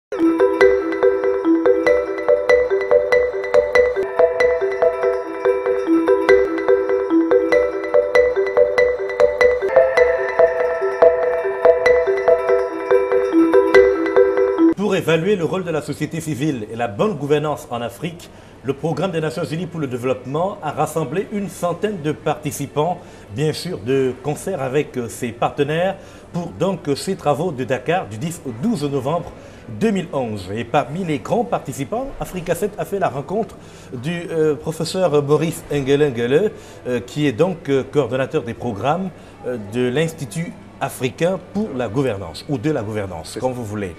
Pour évaluer le rôle de la société civile et la bonne gouvernance en Afrique, le Programme des Nations Unies pour le développement a rassemblé une centaine de participants, bien sûr de concert avec ses partenaires, pour donc ces travaux de Dakar du 10 au 12 novembre 2011. Et parmi les grands participants, Africa 7 a fait la rencontre du professeur Maurice Ngele, qui est donc coordonnateur des programmes de l'Institut africain pour la gouvernance, ou de la gouvernance, comme vous voulez.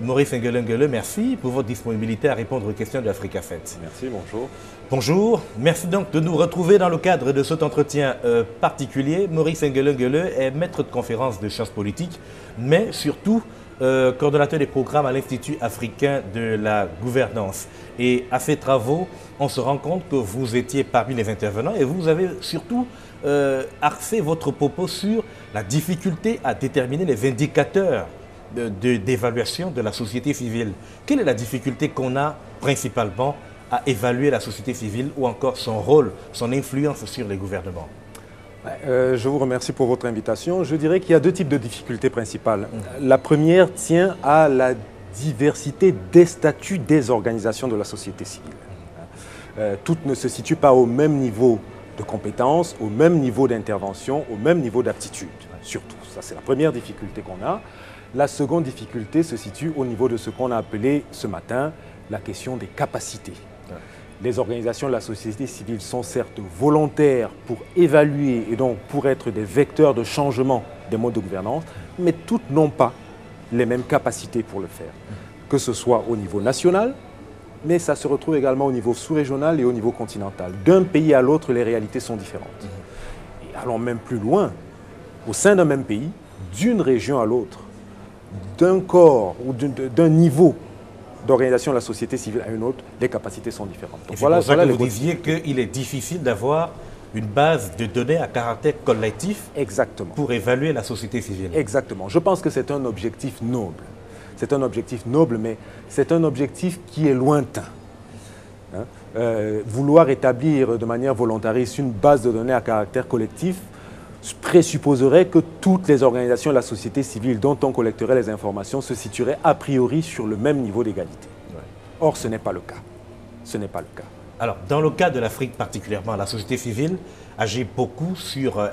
Maurice Ngele, merci pour votre disponibilité à répondre aux questions de Africa 7. Merci, bonjour. Bonjour, merci donc de nous retrouver dans le cadre de cet entretien particulier. Maurice Ngele est maître de conférence de sciences politiques, mais surtout coordonnateur des programmes à l'Institut africain de la gouvernance. Et à ces travaux, on se rend compte que vous étiez parmi les intervenants et vous avez surtout axé votre propos sur la difficulté à déterminer les indicateurs d'évaluation de la société civile. Quelle est la difficulté qu'on a principalement à évaluer la société civile ou encore son rôle, son influence sur les gouvernements? Je vous remercie pour votre invitation. Je dirais qu'il y a deux types de difficultés principales. La première tient à la diversité des statuts des organisations de la société civile. Toutes ne se situent pas au même niveau de compétences, au même niveau d'intervention, au même niveau d'aptitude, surtout. Ça, c'est la première difficulté qu'on a. La seconde difficulté se situe au niveau de ce qu'on a appelé ce matin la question des capacités. Les organisations de la société civile sont certes volontaires pour évaluer et donc pour être des vecteurs de changement des modes de gouvernance, mais toutes n'ont pas les mêmes capacités pour le faire, que ce soit au niveau national, mais ça se retrouve également au niveau sous-régional et au niveau continental. D'un pays à l'autre, les réalités sont différentes. Et allons même plus loin, au sein d'un même pays, d'une région à l'autre, d'un corps ou d'un niveau d'organisation de la société civile à une autre, les capacités sont différentes. Donc voilà, pour ça que vous disiez qu'il est difficile d'avoir une base de données à caractère collectif. Exactement. Pour évaluer la société civile. Exactement. Je pense que c'est un objectif noble. C'est un objectif noble, mais c'est un objectif qui est lointain. Vouloir établir de manière volontariste une base de données à caractère collectif présupposerait que toutes les organisations de la société civile dont on collecterait les informations se situeraient a priori sur le même niveau d'égalité. Ouais. Or, ce n'est pas le cas. Ce n'est pas le cas. Alors, dans le cas de l'Afrique particulièrement, la société civile agit beaucoup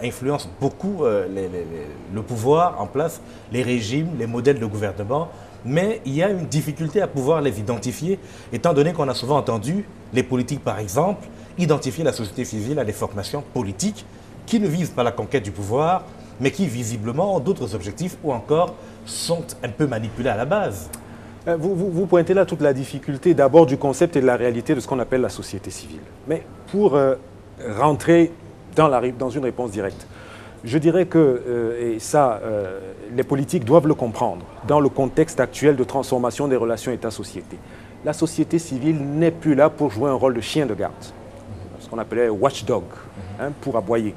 influence beaucoup le pouvoir en place, les régimes, les modèles de gouvernement, mais il y a une difficulté à pouvoir les identifier, étant donné qu'on a souvent entendu les politiques, par exemple, identifier la société civile à des formations politiques qui ne visent pas la conquête du pouvoir, mais qui visiblement ont d'autres objectifs ou encore sont un peu manipulés à la base. Vous pointez là toute la difficulté d'abord du concept et de la réalité de ce qu'on appelle la société civile. Mais pour rentrer dans une réponse directe, je dirais que, et ça, les politiques doivent le comprendre, dans le contexte actuel de transformation des relations État-société. La société civile n'est plus là pour jouer un rôle de chien de garde, ce qu'on appelait watchdog, pour aboyer.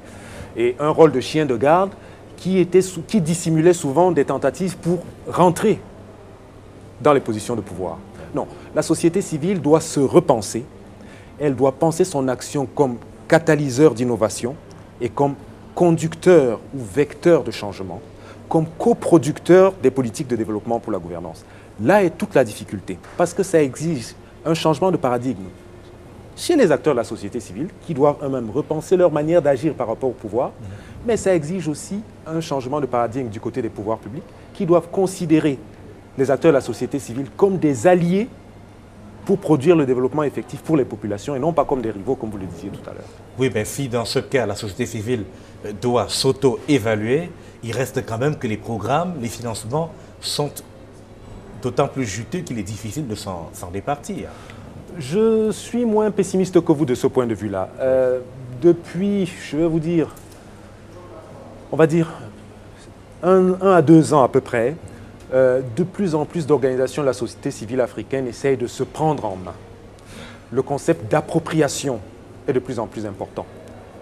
Et un rôle de chien de garde qui dissimulait souvent des tentatives pour rentrer dans les positions de pouvoir. Non, la société civile doit se repenser, elle doit penser son action comme catalyseur d'innovation et comme conducteur ou vecteur de changement, comme coproducteur des politiques de développement pour la gouvernance. Là est toute la difficulté, parce que ça exige un changement de paradigme chez les acteurs de la société civile qui doivent eux-mêmes repenser leur manière d'agir par rapport au pouvoir, mais ça exige aussi un changement de paradigme du côté des pouvoirs publics qui doivent considérer les acteurs de la société civile comme des alliés pour produire le développement effectif pour les populations et non pas comme des rivaux, comme vous le disiez tout à l'heure. Oui, mais si dans ce cas, la société civile doit s'auto-évaluer, il reste quand même que les programmes, les financements sont d'autant plus juteux qu'il est difficile de s'en départir. Je suis moins pessimiste que vous de ce point de vue-là. Depuis, je vais vous dire, on va dire 1 à 2 ans à peu près, de plus en plus d'organisations de la société civile africaine essayent de se prendre en main. Le concept d'appropriation est de plus en plus important,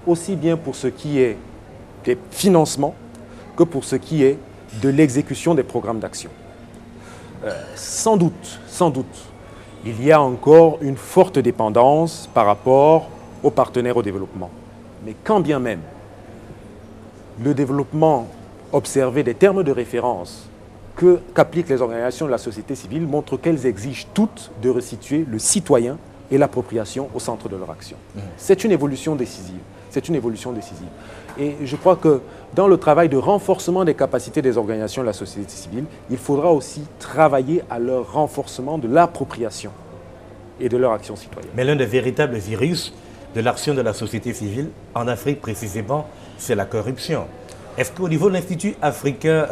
aussi bien pour ce qui est des financements que pour ce qui est de l'exécution des programmes d'action. sans doute, il y a encore une forte dépendance par rapport aux partenaires au développement. Mais quand bien même le développement observé des termes de référence qu'appliquent les organisations de la société civile montre qu'elles exigent toutes de resituer le citoyen et l'appropriation au centre de leur action. C'est une évolution décisive. Et je crois que dans le travail de renforcement des capacités des organisations de la société civile, il faudra aussi travailler à leur renforcement de l'appropriation et de leur action citoyenne. Mais l'un des véritables virus de l'action de la société civile, en Afrique précisément, c'est la corruption. Est-ce qu'au niveau de l'Institut africain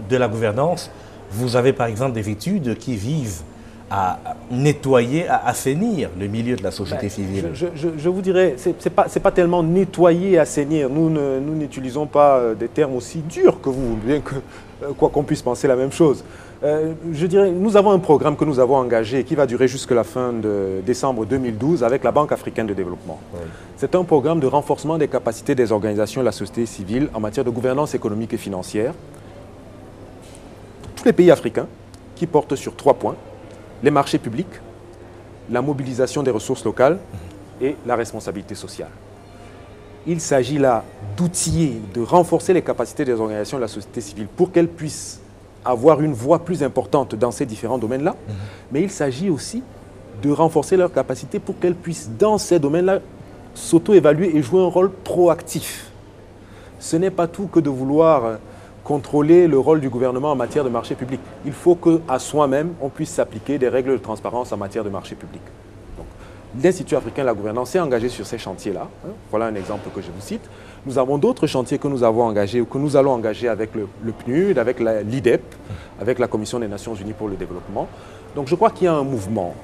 de la gouvernance, vous avez par exemple des études qui visent à nettoyer, à assainir le milieu de la société civile? Je vous dirais, c'est pas tellement nettoyer et assainir. Nous n'utilisons pas des termes aussi durs que vous, bien que quoi qu'on puisse penser la même chose. Je dirais, nous avons un programme que nous avons engagé qui va durer jusqu'à la fin de décembre 2012 avec la Banque africaine de développement. Oui. C'est un programme de renforcement des capacités des organisations de la société civile en matière de gouvernance économique et financière. Tous les pays africains qui portent sur 3 points: les marchés publics, la mobilisation des ressources locales et la responsabilité sociale. Il s'agit là d'outiller, de renforcer les capacités des organisations de la société civile pour qu'elles puissent avoir une voix plus importante dans ces différents domaines-là, mais il s'agit aussi de renforcer leurs capacités pour qu'elles puissent, dans ces domaines-là, s'auto-évaluer et jouer un rôle proactif. Ce n'est pas tout que de vouloir contrôler le rôle du gouvernement en matière de marché public. Il faut qu'à soi-même, on puisse s'appliquer des règles de transparence en matière de marché public. L'Institut africain de la gouvernance s'est engagé sur ces chantiers-là. Voilà un exemple que je vous cite. Nous avons d'autres chantiers que nous avons engagés ou que nous allons engager avec le PNUD, avec l'IDEP, avec la Commission des Nations Unies pour le développement. Donc je crois qu'il y a un mouvement.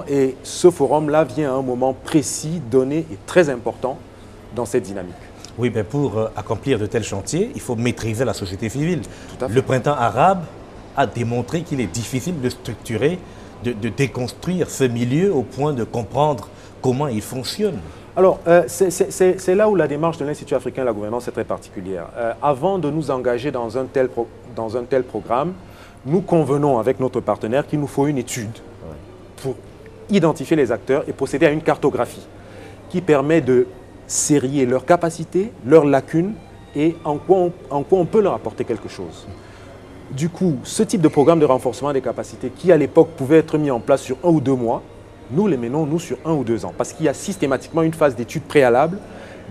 Et ce forum-là vient à un moment précis, donné et très important dans cette dynamique. Oui, mais pour accomplir de tels chantiers, il faut maîtriser la société civile. Tout à fait. Le printemps arabe a démontré qu'il est difficile de structurer, de déconstruire ce milieu au point de comprendre comment il fonctionne. Alors, c'est là où la démarche de l'Institut africain de la gouvernance est très particulière. Avant de nous engager dans un tel programme, nous convenons avec notre partenaire qu'il nous faut une étude pour identifier les acteurs et procéder à une cartographie qui permet de sérier leurs capacités, leurs lacunes et en quoi on peut leur apporter quelque chose. Du coup, ce type de programme de renforcement des capacités qui, à l'époque, pouvait être mis en place sur 1 ou 2 mois, nous les menons, nous, sur 1 ou 2 ans. Parce qu'il y a systématiquement une phase d'étude préalable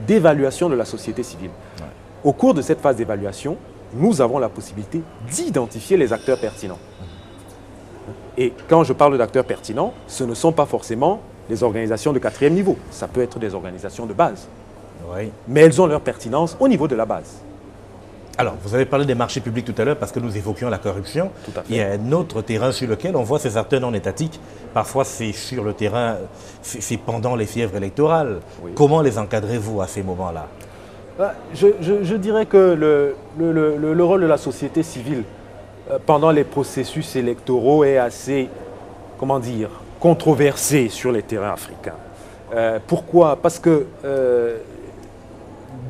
d'évaluation de la société civile. Ouais. Au cours de cette phase d'évaluation, nous avons la possibilité d'identifier les acteurs pertinents. Et quand je parle d'acteurs pertinents, ce ne sont pas forcément les organisations de 4e niveau. Ça peut être des organisations de base. Oui. Mais elles ont leur pertinence au niveau de la base. Alors, vous avez parlé des marchés publics tout à l'heure parce que nous évoquions la corruption. Tout à fait. Il y a un autre terrain sur lequel on voit ces acteurs non étatiques. Parfois, c'est sur le terrain, c'est pendant les fièvres électorales. Oui. Comment les encadrez-vous à ces moments-là? Je dirais que le rôle de la société civile pendant les processus électoraux est assez, comment dire, controversé sur les terrains africains. Pourquoi? Parce que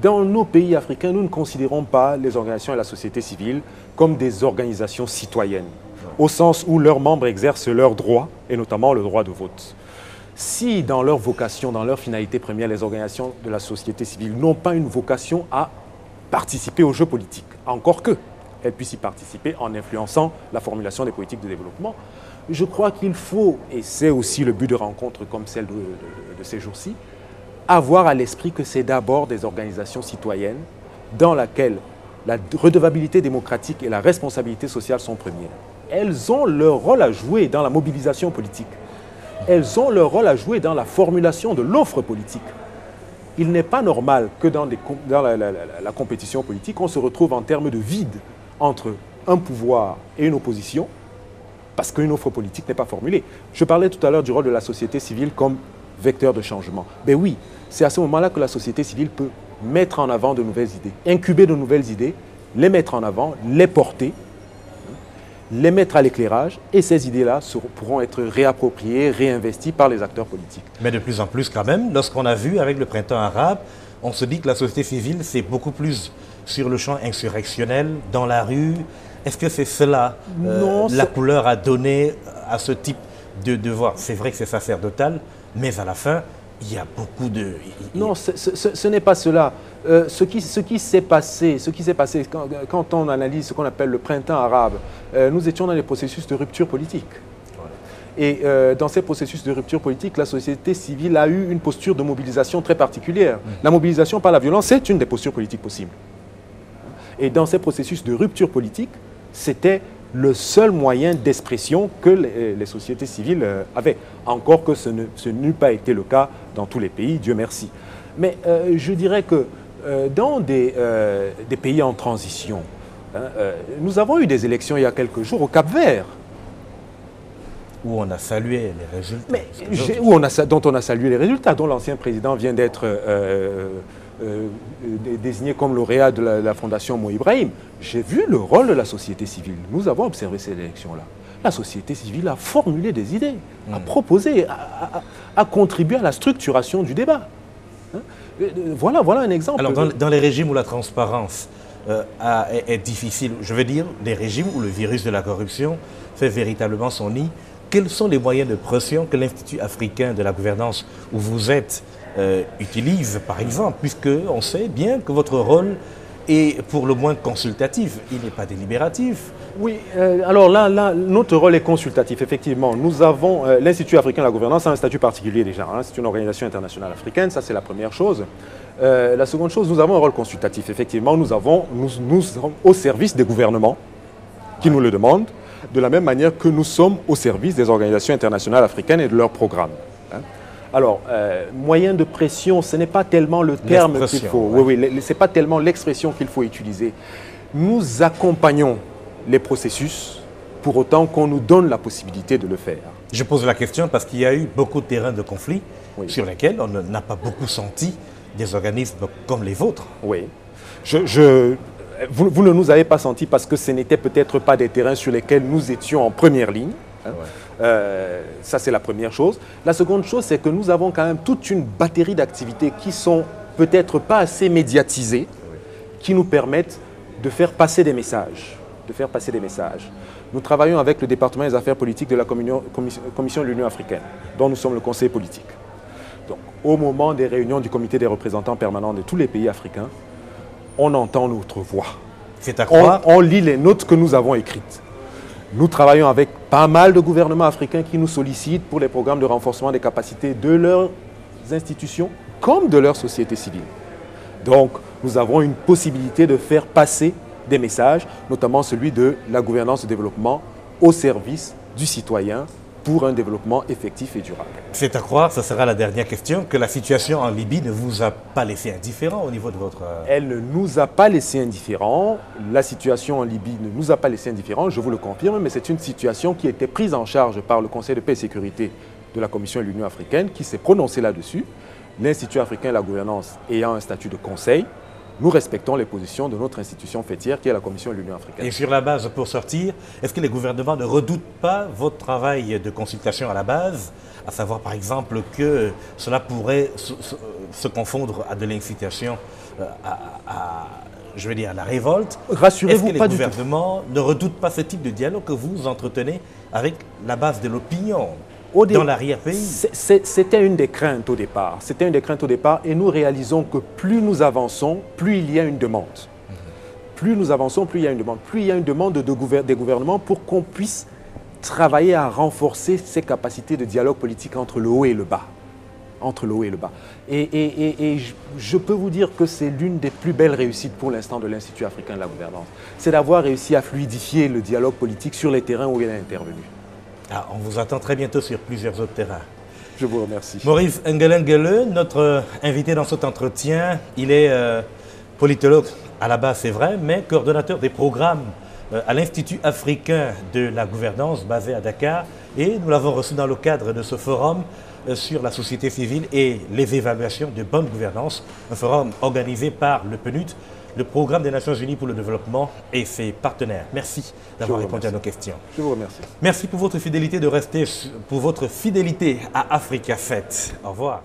dans nos pays africains, nous ne considérons pas les organisations de la société civile comme des organisations citoyennes, au sens où leurs membres exercent leurs droits, et notamment le droit de vote. Si dans leur vocation, dans leur finalité première, les organisations de la société civile n'ont pas une vocation à participer aux jeux politiques, encore qu'elles puissent y participer en influençant la formulation des politiques de développement, je crois qu'il faut, et c'est aussi le but de rencontres comme celle de ces jours-ci, avoir à l'esprit que c'est d'abord des organisations citoyennes dans lesquelles la redevabilité démocratique et la responsabilité sociale sont premières. Elles ont leur rôle à jouer dans la mobilisation politique. Elles ont leur rôle à jouer dans la formulation de l'offre politique. Il n'est pas normal que dans la compétition politique, on se retrouve en termes de vide entre un pouvoir et une opposition parce qu'une offre politique n'est pas formulée. Je parlais tout à l'heure du rôle de la société civile comme vecteur de changement. Ben oui, c'est à ce moment-là que la société civile peut mettre en avant de nouvelles idées, incuber de nouvelles idées, les mettre en avant, les porter, les mettre à l'éclairage, et ces idées-là pourront être réappropriées, réinvesties par les acteurs politiques. Mais de plus en plus quand même, lorsqu'on a vu avec le printemps arabe, on se dit que la société civile, c'est beaucoup plus sur le champ insurrectionnel, dans la rue, Est-ce que c'est cela, Non, la couleur à donner à ce type de devoir? C'est vrai que c'est sacerdotal, mais à la fin, il y a beaucoup de... Non, ce n'est pas cela. Ce qui s'est passé, quand on analyse ce qu'on appelle le printemps arabe, nous étions dans des processus de rupture politique. Et dans ces processus de rupture politique, la société civile a eu une posture de mobilisation très particulière. La mobilisation par la violence, c'est une des postures politiques possibles. Et dans ces processus de rupture politique, c'était le seul moyen d'expression que les sociétés civiles avaient. Encore que ce n'eût pas été le cas dans tous les pays, Dieu merci. Mais je dirais que dans des pays en transition, nous avons eu des élections il y a quelques jours au Cap-Vert. Où on a salué les résultats. Mais, dont on a salué les résultats, dont l'ancien président vient d'être désigné comme lauréat de la Fondation Mo Ibrahim. J'ai vu le rôle de la société civile. Nous avons observé ces élections-là. La société civile a formulé des idées, a proposé, a contribué à la structuration du débat. Voilà un exemple. Alors, dans les régimes où la transparence est difficile, je veux dire, les régimes où le virus de la corruption fait véritablement son nid, quels sont les moyens de pression que l'Institut africain de la gouvernance où vous êtes utilise, par exemple, puisqu'on sait bien que votre rôle est pour le moins consultatif, il n'est pas délibératif. Oui, alors là, notre rôle est consultatif, effectivement. Nous avons, l'Institut africain de la gouvernance a un statut particulier déjà, hein, c'est une organisation internationale africaine, ça c'est la première chose. La seconde chose, nous avons un rôle consultatif, effectivement, nous sommes au service des gouvernements qui nous le demandent, de la même manière que nous sommes au service des organisations internationales africaines et de leurs programmes. Hein. Alors, moyen de pression, ce n'est pas tellement le terme qu'il faut. Ouais. Oui, ce n'est pas tellement l'expression qu'il faut utiliser. Nous accompagnons les processus pour autant qu'on nous donne la possibilité de le faire. Je pose la question parce qu'il y a eu beaucoup de terrains de conflit sur lesquels on n'a pas beaucoup senti des organismes comme les vôtres. Oui. Vous ne nous avez pas senti parce que ce n'étaient peut-être pas des terrains sur lesquels nous étions en première ligne. Hein. Ça, c'est la première chose. La seconde chose, c'est que nous avons quand même toute une batterie d'activités qui sont peut-être pas assez médiatisées, qui nous permettent de faire passer des messages. Nous travaillons avec le département des affaires politiques de la Commission de l'Union africaine, dont nous sommes le conseil politique. Donc, au moment des réunions du comité des représentants permanents de tous les pays africains, on entend notre voix. C'est à croire. On lit les notes que nous avons écrites. Nous travaillons avec pas mal de gouvernements africains qui nous sollicitent pour les programmes de renforcement des capacités de leurs institutions comme de leur société civile. Donc, nous avons une possibilité de faire passer des messages, notamment celui de la gouvernance de développement au service du citoyen pour un développement effectif et durable. C'est à croire, ce sera la dernière question, que la situation en Libye ne vous a pas laissé indifférent au niveau de votre... Elle ne nous a pas laissé indifférents. La situation en Libye ne nous a pas laissé indifférents, je vous le confirme, mais c'est une situation qui a été prise en charge par le Conseil de paix et sécurité de la Commission de l'Union africaine qui s'est prononcé là-dessus. L'Institut africain de la gouvernance ayant un statut de conseil, nous respectons les positions de notre institution fêtière qui est la Commission de l'Union africaine. Et sur la base, pour sortir, est-ce que les gouvernements ne redoutent pas votre travail de consultation à la base, à savoir par exemple que cela pourrait se confondre à de l'incitation je veux dire, à la révolte? Rassurez-vous, pas du tout. Est-ce que les gouvernements ne redoutent pas ce type de dialogue que vous entretenez avec la base de l'opinion dans l'arrière-pays? C'était une des craintes au départ. C'était une des craintes au départ et nous réalisons que plus nous avançons, plus il y a une demande. Plus nous avançons, plus il y a une demande. Plus il y a une demande des gouvernements pour qu'on puisse travailler à renforcer ces capacités de dialogue politique entre le haut et le bas. Et je peux vous dire que c'est l'une des plus belles réussites pour l'instant de l'Institut africain de la gouvernance. C'est d'avoir réussi à fluidifier le dialogue politique sur les terrains où il est intervenu. Ah, on vous attend très bientôt sur plusieurs autres terrains. Je vous remercie. Maurice Ngelengele, notre invité dans cet entretien, il est politologue à la base, c'est vrai, mais coordonnateur des programmes à l'Institut africain de la gouvernance basé à Dakar. Et nous l'avons reçu dans le cadre de ce forum sur la société civile et les évaluations de bonne gouvernance, un forum organisé par le PNUD, le Programme des Nations Unies pour le développement et ses partenaires. Merci d'avoir répondu à nos questions. Je vous remercie. Merci pour votre fidélité à Africa 7. Au revoir.